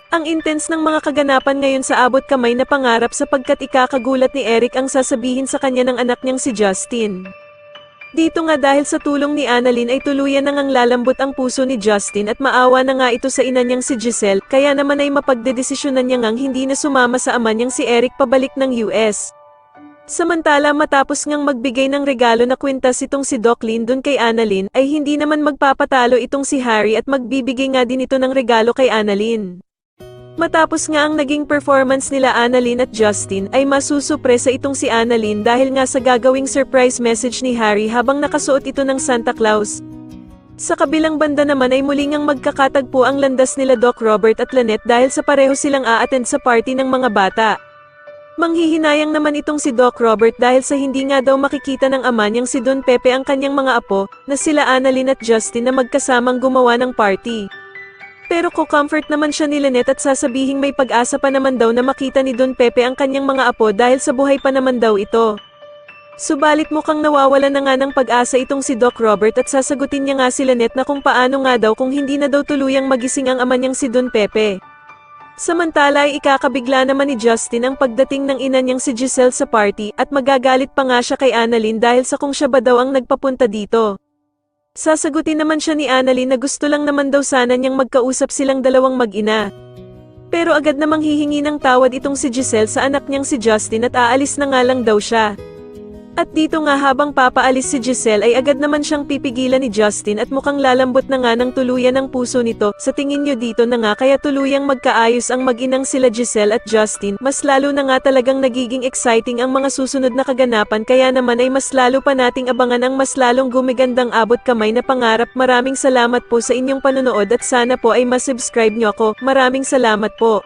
Ang intense ng mga kaganapan ngayon sa abot kamay na pangarap sapagkat ikakagulat ni Eric ang sasabihin sa kanya ng anak niyang si Justin. Dito nga dahil sa tulong ni Annalyn ay tuluyan nang lalambot ang puso ni Justin at maawa na nga ito sa ina niyang si Giselle, kaya naman ay mapagdedesisyonan niya ngang hindi na sumama sa ama niyang si Eric pabalik ng US. Samantala matapos ngang magbigay ng regalo na kwintas itong si Doc Lyndon kay Annalyn, ay hindi naman magpapatalo itong si Harry at magbibigay nga din ito ng regalo kay Annalyn. Matapos nga ang naging performance nila Annalyn at Justin, ay masusupresa itong si Annalyn dahil nga sa gagawing surprise message ni Harry habang nakasuot ito ng Santa Claus. Sa kabilang banda naman ay muli ngang magkakatagpo ang landas nila Doc Robert at Lynette dahil sa pareho silang a-attend sa party ng mga bata. Manghihinayang naman itong si Doc Robert dahil sa hindi nga daw makikita ng ama niyang si Don Pepe ang kanyang mga apo, na sila Annalyn at Justin na magkasamang gumawa ng party. Pero ko-comfort naman siya ni Lynette at sasabihing may pag-asa pa naman daw na makita ni Don Pepe ang kanyang mga apo dahil sa buhay pa naman daw ito. Subalit mukhang nawawalan na nga ng pag-asa itong si Doc Robert at sasagutin niya nga si Lynette na kung paano nga daw kung hindi na daw tuluyang magising ang ama niyang si Don Pepe. Samantala ay ikakabigla naman ni Justin ang pagdating ng ina niyang si Giselle sa party at magagalit pa nga siya kay Annalyn dahil sa kung siya ba daw ang nagpapunta dito. Sasagutin naman siya ni Annalyn na gusto lang naman daw sana niyang magkausap silang dalawang mag-ina. Pero agad namang hihingi ng tawad itong si Giselle sa anak niyang si Justin at aalis na nga lang daw siya. At dito nga habang papaalis si Giselle ay agad naman siyang pipigilan ni Justin at mukhang lalambot na nga ng tuluyan ang puso nito. Sa tingin nyo dito na nga kaya tuluyang magkaayos ang mag-inang sila Giselle at Justin, mas lalo na nga talagang nagiging exciting ang mga susunod na kaganapan kaya naman ay mas lalo pa nating abangan ang mas lalong gumigandang abot kamay na pangarap. Maraming salamat po sa inyong panonood at sana po ay masubscribe nyo ako. Maraming salamat po.